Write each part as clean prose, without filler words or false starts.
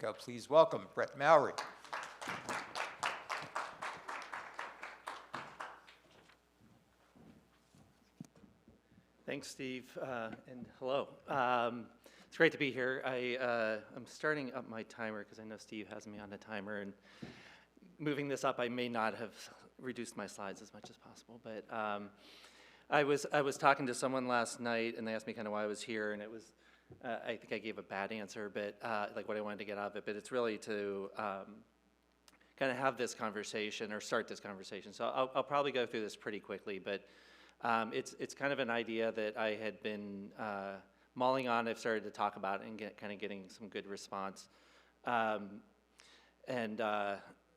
Please welcome Brett Mowry. Thanks, Steve, and hello. It's great to be here. I'm starting up my timer because I know Steve has me on a timer, and moving this up, I may not have reduced my slides as much as possible, but I was talking to someone last night, and they asked me kind of why I was here, and it was, I think I gave a bad answer, but like what I wanted to get out of it, but it's really to kind of have this conversation or start this conversation. So I'll probably go through this pretty quickly, but it's kind of an idea that I had been mulling on. I've started to talk about it and kind of getting some good response.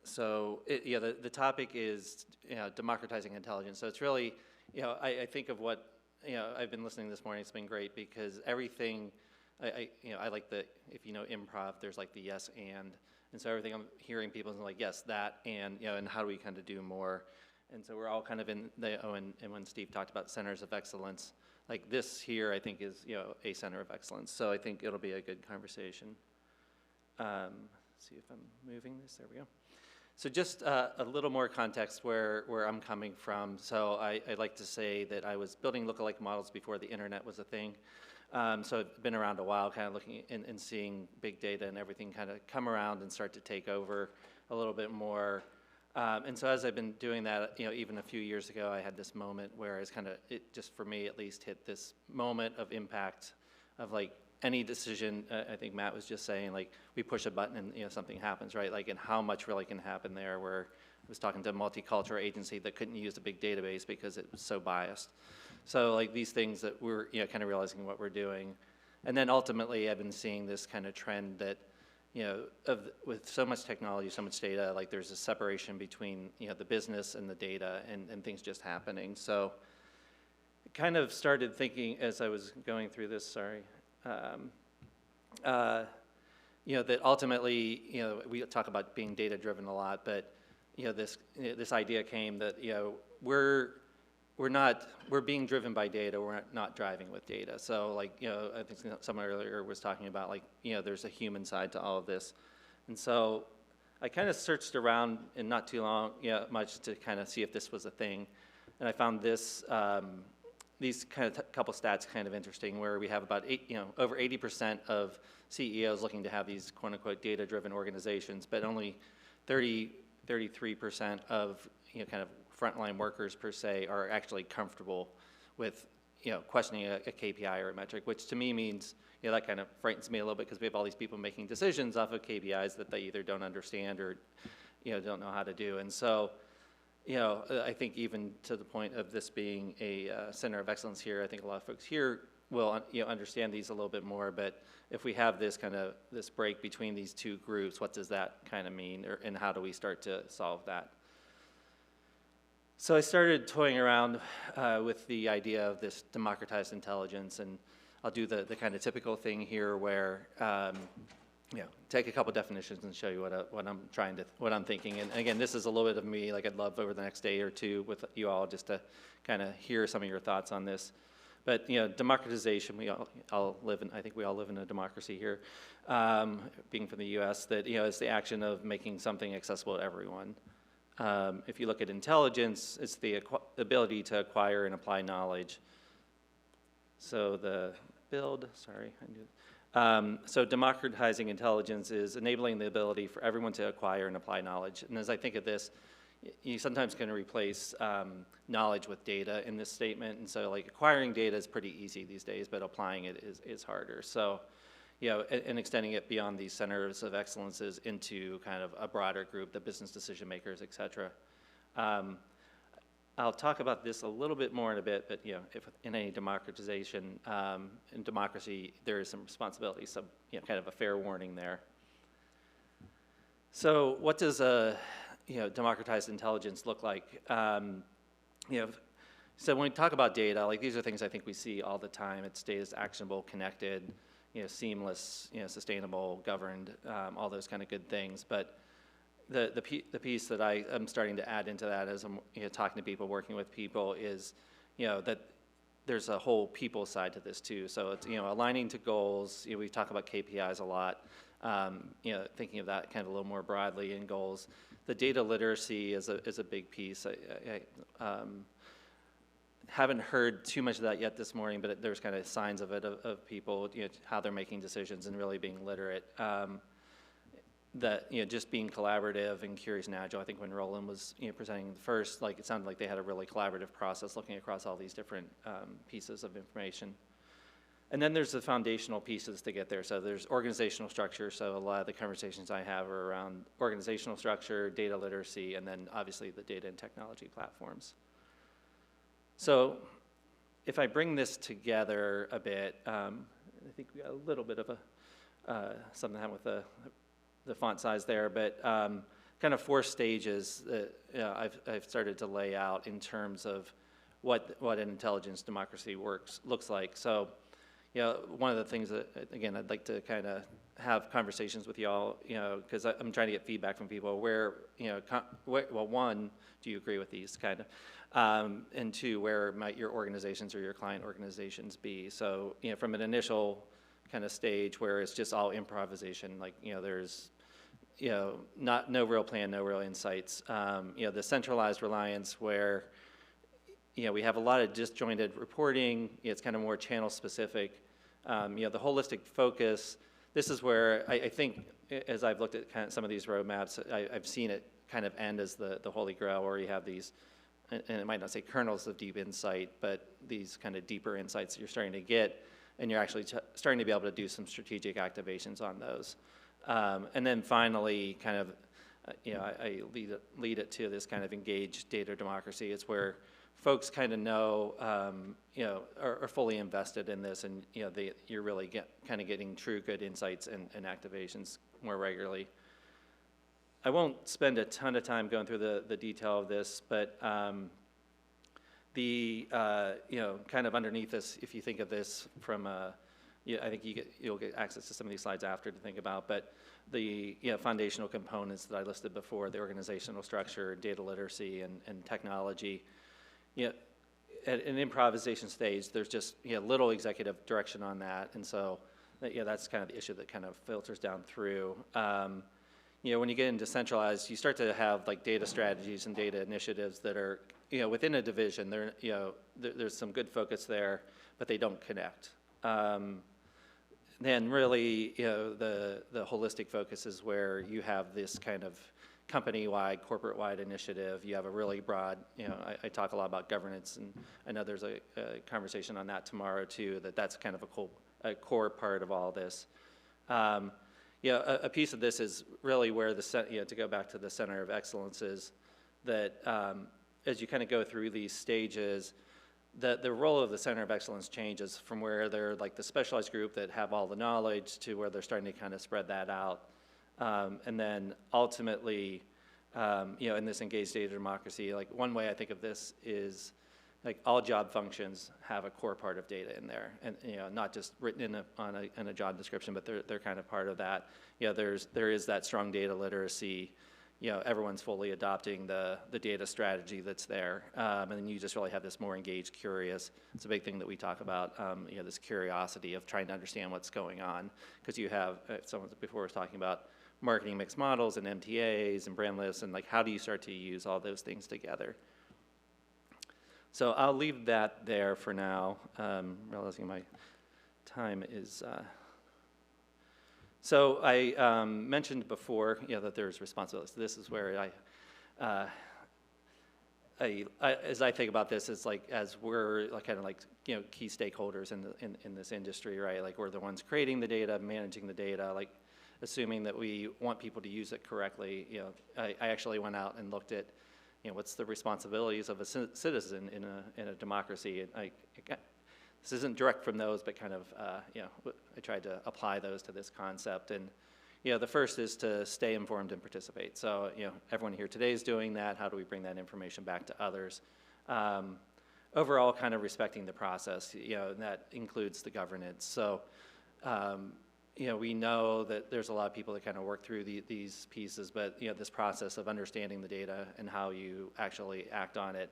So the topic is democratizing intelligence. So it's really, I think of what, I've been listening this morning. It's been great because everything, I like the, if you know improv, there's like the yes and so everything I'm hearing people is like yes, that, and and how do we kind of do more? And so we're all kind of in the, and when Steve talked about centers of excellence, like this here, I think is, a center of excellence. So I think it'll be a good conversation. See if I'm moving this, there we go. So just a little more context where I'm coming from. So I like to say that I was building lookalike models before the internet was a thing. So I've been around a while, kind of looking and seeing big data and everything kind of come around and start to take over a little bit more. And so as I've been doing that, even a few years ago, I had this moment where it's kind of, it just for me at least hit this moment of impact of like any decision. I think Matt was just saying, like, we push a button and something happens, right? Like, and how much really can happen there, where I was talking to a multicultural agency that couldn't use a big database because it was so biased. So like these things that we're kind of realizing what we're doing. And then ultimately I've been seeing this kind of trend that with so much technology, so much data, like there's a separation between the business and the data and things just happening. So I kind of started thinking as I was going through this, sorry, that ultimately, we talk about being data driven a lot, but this idea came that we're being driven by data, we're not driving with data. So like, I think someone earlier was talking about like, there's a human side to all of this. And so I kind of searched around in not too long, much to kind of see if this was a thing. And I found this, these kind of couple stats kind of interesting, where we have about over 80% of CEOs looking to have these quote unquote data driven organizations, but only 33% of, kind of frontline workers per se are actually comfortable with questioning a KPI or a metric, which to me means that kind of frightens me a little bit, because we have all these people making decisions off of KPIs that they either don't understand or don't know how to do. And so I think even to the point of this being a center of excellence here, I think a lot of folks here will understand these a little bit more. But if we have this kind of this break between these two groups, what does that kind of mean, and how do we start to solve that? So I started toying around with the idea of this democratized intelligence, and I'll do the kind of typical thing here where take a couple definitions and show you what I'm thinking. And again, this is a little bit of me. Like, I'd love over the next day or two with you all just to kind of hear some of your thoughts on this. But democratization, I think we all live in a democracy here, being from the U.S., that is the action of making something accessible to everyone. If you look at intelligence, it's the ability to acquire and apply knowledge. So so democratizing intelligence is enabling the ability for everyone to acquire and apply knowledge. And as I think of this, you sometimes can replace knowledge with data in this statement. And so like acquiring data is pretty easy these days, but applying it is harder. So and extending it beyond these centers of excellences into kind of a broader group, the business decision makers, et cetera. I'll talk about this a little bit more in a bit, but if in any democratization, in democracy, there is some responsibility, so kind of a fair warning there. So what does a democratized intelligence look like? So when we talk about data, like these are things I think we see all the time. It's data is actionable, connected, seamless, sustainable, governed, all those kind of good things. But the piece that I am starting to add into that as I'm talking to people, working with people, is that there's a whole people side to this too. So it's aligning to goals. We talk about KPIs a lot. Thinking of that kind of a little more broadly in goals. The data literacy is a big piece. I haven't heard too much of that yet this morning, but there's kind of signs of it, of people, how they're making decisions and really being literate. That, just being collaborative and curious and agile. I think when Roland was, presenting first, like, it sounded like they had a really collaborative process looking across all these different pieces of information. And then there's the foundational pieces to get there. So there's organizational structure. So a lot of the conversations I have are around organizational structure, data literacy, and then obviously the data and technology platforms. So if I bring this together a bit, I think we got a little bit of something happened with the font size there, but kind of 4 stages that I've started to lay out in terms of what an intelligence democracy looks like. So, one of the things that, again, I'd like to kind of have conversations with y'all, because I'm trying to get feedback from people where, well, 1, do you agree with these kind of, and 2, where might your organizations or your client organizations be? So, from an initial kind of stage where it's just all improvisation, like, there's, no real plan, no real insights. The centralized reliance where, we have a lot of disjointed reporting. It's kind of more channel specific. The holistic focus, this is where I think, as I've looked at kind of some of these roadmaps, I've seen it kind of end as the holy grail, where you have these, and it might not say kernels of deep insight, but these kind of deeper insights that you're starting to get, and you're actually starting to be able to do some strategic activations on those. And then finally, kind of, I lead it to this kind of engaged data democracy. It's where folks kind of know, are fully invested in this, and you're really kind of getting true good insights and activations more regularly. I won't spend a ton of time going through the detail of this, but kind of underneath this, if you think of this from I think you'll get access to some of these slides after to think about, but the foundational components that I listed before, the organizational structure, data literacy, and technology. At an improvisation stage, there's just little executive direction on that, and so that's kind of the issue that kind of filters down through. When you get into centralized, you start to have like data strategies and data initiatives that are within a division. There's some good focus there, but they don't connect. Then really, the holistic focus is where you have this kind of company-wide, corporate-wide initiative. You have a really broad, I talk a lot about governance, and I know there's a conversation on that tomorrow too, that's kind of a core part of all this. A piece of this is really where to go back to the center of excellence is that as you kind of go through these stages, the role of the center of excellence changes from where they're like the specialized group that have all the knowledge to where they're starting to kind of spread that out. And then ultimately, in this engaged data democracy, like one way I think of this is like all job functions have a core part of data in there, and not just written in a job description, but they're kind of part of that. There is that strong data literacy. Everyone's fully adopting the data strategy that's there, and then you just really have this more engaged, curious. It's a big thing that we talk about. This curiosity of trying to understand what's going on, because you have someone before was talking about marketing mixed models and MTAs and brand lists, and like how do you start to use all those things together? So I'll leave that there for now, realizing my time is. So I mentioned before, that there's responsibilities. This is where as I think about this, it's like as we're kind of like key stakeholders in this industry, right? Like we're the ones creating the data, managing the data, like assuming that we want people to use it correctly. I actually went out and looked at what's the responsibilities of a citizen in a democracy, and this isn't direct from those, but kind of, I tried to apply those to this concept. And, the first is to stay informed and participate. So, everyone here today is doing that. How do we bring that information back to others? Overall, kind of respecting the process, and that includes the governance. So, we know that there's a lot of people that kind of work through these pieces, but, this process of understanding the data and how you actually act on it,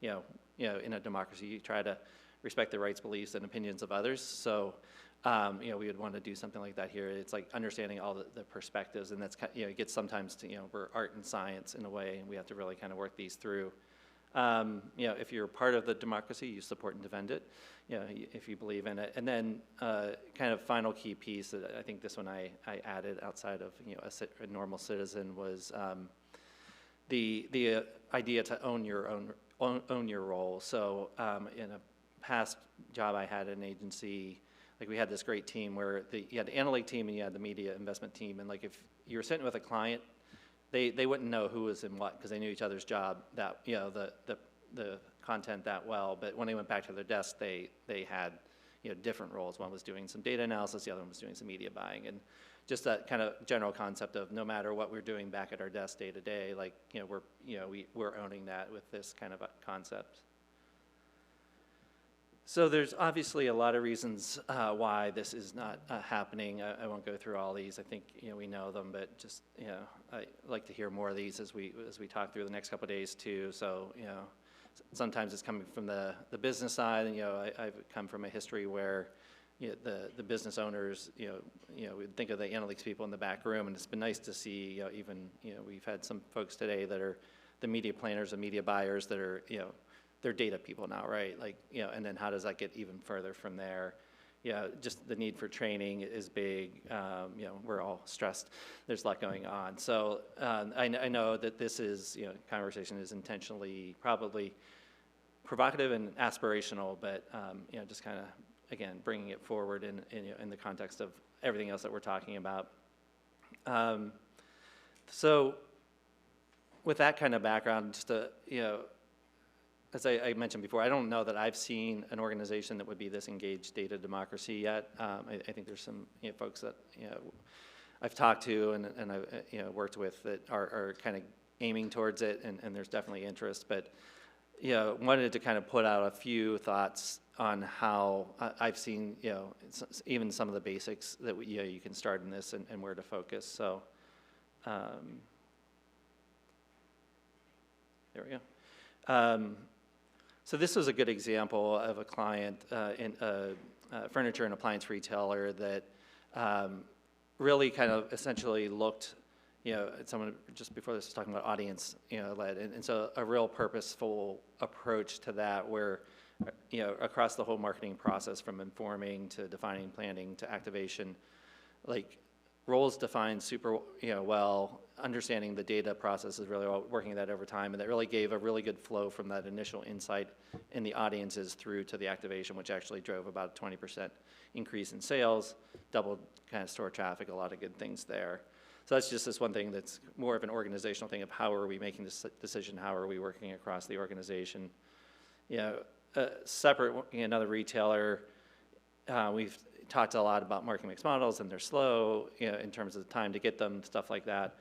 in a democracy, you try to respect the rights, beliefs, and opinions of others. So we would want to do something like that here. It's like understanding all the perspectives, and that's it gets sometimes to we're art and science in a way, and we have to really kind of work these through. If you're part of the democracy, you support and defend it. If you believe in it, and then kind of final key piece that I think this one I added outside of a normal citizen was the idea to own your role. So in a past job I had at an agency, like we had this great team where you had the analytic team and you had the media investment team, and like if you were sitting with a client, they wouldn't know who was in what because they knew each other's job that the content that well. But when they went back to their desk, they had different roles. One was doing some data analysis, the other one was doing some media buying, and just that kind of general concept of no matter what we're doing back at our desk day to day, like we're owning that with this kind of a concept. So there's obviously a lot of reasons why this is not happening. I won't go through all these. I think we know them, but just I'd like to hear more of these as we talk through the next couple of days too. So sometimes it's coming from the business side, and I've come from a history where the business owners we think of the analytics people in the back room, and it's been nice to see even we've had some folks today that are the media planners and media buyers that are they're data people now, right? Like, and then how does that get even further from there? Just the need for training is big. We're all stressed. There's a lot going on. So I know that this is, conversation is intentionally probably provocative and aspirational, but, just kind of, again, bringing it forward in the context of everything else that we're talking about. So with that kind of background, just to, as I mentioned before, I don't know that I've seen an organization that would be this engaged data democracy yet. I think there's some folks that I've talked to and I've worked with that are kind of aiming towards it, and there's definitely interest. But wanted to kind of put out a few thoughts on how I've seen even some of the basics that you can start in this and where to focus. So there we go. So this was a good example of a client in a furniture and appliance retailer that really kind of essentially looked, someone just before this was talking about audience, led, and so a real purposeful approach to that where, across the whole marketing process from informing to defining, planning to activation, like roles defined super, well, understanding the data process is really well, working that over time, and that really gave a really good flow from that initial insight in the audiences through to the activation, which actually drove about a 20% increase in sales, doubled kind of store traffic, a lot of good things there. So that's just this one thing that's more of an organizational thing of how are we making this decision, how are we working across the organization. Separate, another retailer, we've talked a lot about marketing mix models, and they're slow in terms of the time to get them, stuff like that.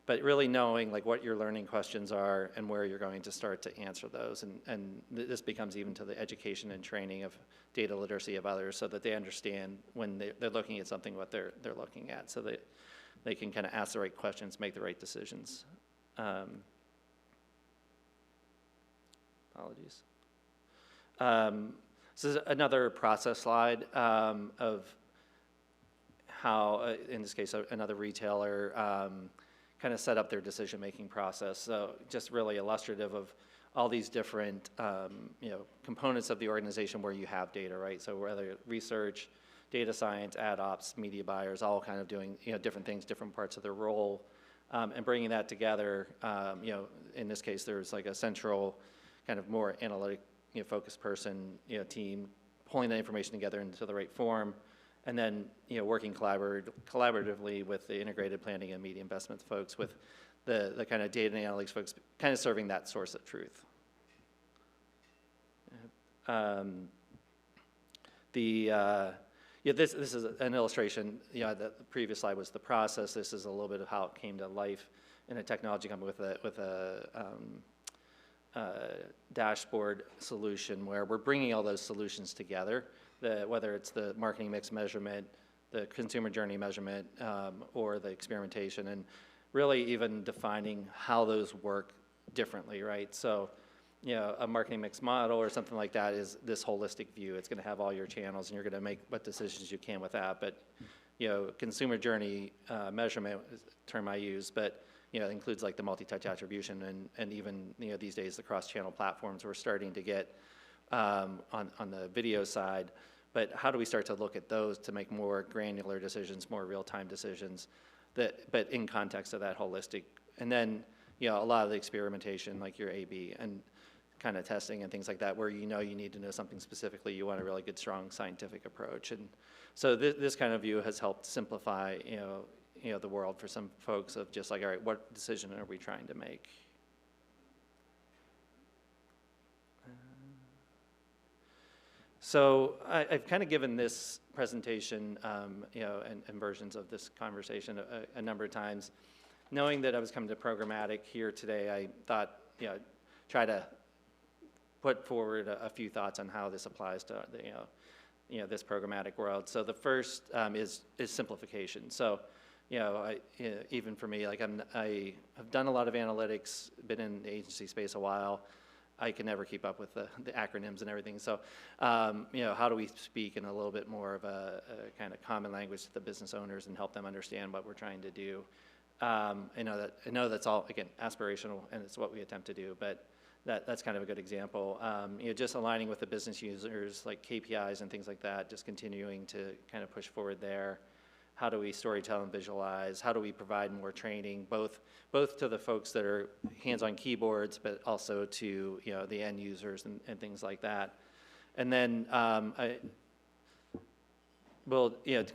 But really knowing like what your learning questions are and where you're going to start to answer those. And this becomes even to the education and training of data literacy of others so that they understand when they're looking at something what they're looking at, so that they can kind of ask the right questions, make the right decisions. Apologies. This is another process slide of how, in this case, another retailer kind of set up their decision-making process. So just really illustrative of all these different components of the organization where you have data, right? So whether research, data science, ad ops, media buyers, all kind of doing different things, different parts of their role, and bringing that together. In this case, there's like a central kind of more analytic focused person, team, pulling that information together into the right form, and then working collaboratively with the integrated planning and media investments folks, with the kind of data and analytics folks, kind of serving that source of truth. This is an illustration. The previous slide was the process. This is a little bit of how it came to life in a technology company with a dashboard solution where we're bringing all those solutions together, whether it's the marketing mix measurement, the consumer journey measurement, or the experimentation, and really even defining how those work differently, right? So a marketing mix model or something like that is this holistic view. It's going to have all your channels, and you're going to make what decisions you can with that. But, consumer journey measurement is a term I use, but, it includes like the multi-touch attribution and even, these days the cross-channel platforms we're starting to get on the video side. But how do we start to look at those to make more granular decisions, more real-time decisions, but in context of that holistic? And then, a lot of the experimentation, like your A/B and kind of testing and things like that, where you need to know something specifically, you want a really good, strong scientific approach. And so this kind of view has helped simplify, the world for some folks of just like, all right, what decision are we trying to make? So I've kind of given this presentation, and versions of this conversation a number of times. Knowing that I was coming to programmatic here today, I thought, try to put forward a few thoughts on how this applies to the, this programmatic world. So the first is simplification. So, even for me, like I have done a lot of analytics, been in the agency space a while. I can never keep up with the acronyms and everything. So, how do we speak in a little bit more of a kind of common language to the business owners and help them understand what we're trying to do? I know that's all, again, aspirational, and it's what we attempt to do, but that's kind of a good example. Just aligning with the business users, like KPIs and things like that, just continuing to kind of push forward there. How do we storytell and visualize? How do we provide more training, both to the folks that are hands-on keyboards, but also to the end users and things like that. And then, kind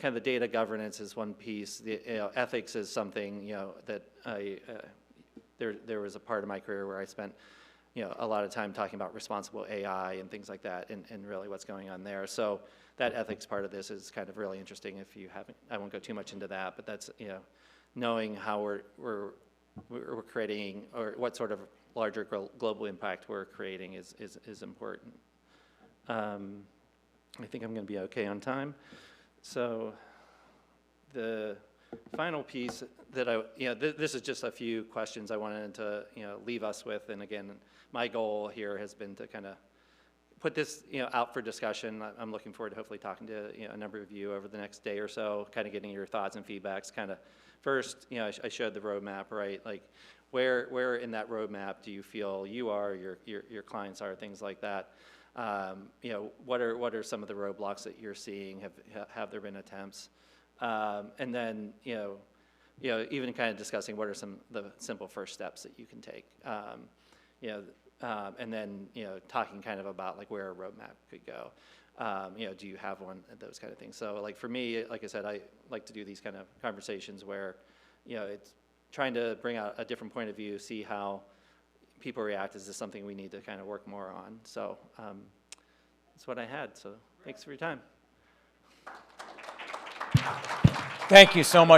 of the data governance is one piece. The ethics is something that there was a part of my career where I spent a lot of time talking about responsible AI and things like that, and really what's going on there. So that ethics part of this is kind of really interesting. If you haven't, I won't go too much into that, but that's knowing how we're creating, or what sort of larger global impact we're creating is important. I think I'm going to be okay on time. So the final piece that this is just a few questions I wanted to leave us with, and again, my goal here has been to kind of put this out for discussion. I'm looking forward to hopefully talking to a number of you over the next day or so, kind of getting your thoughts and feedbacks. Kind of first, I showed the roadmap, right? Like where in that roadmap do you feel you are, your clients are, things like that. What are some of the roadblocks that you're seeing? Have there been attempts? And then even kind of discussing what are some of the simple first steps that you can take. And then talking kind of about like where a roadmap could go. Do you have one? Those kind of things. So like for me, like I said, I like to do these kind of conversations where it's trying to bring out a different point of view, see how people react. Is this something we need to kind of work more on? So that's what I had. So thanks for your time. Thank you so much.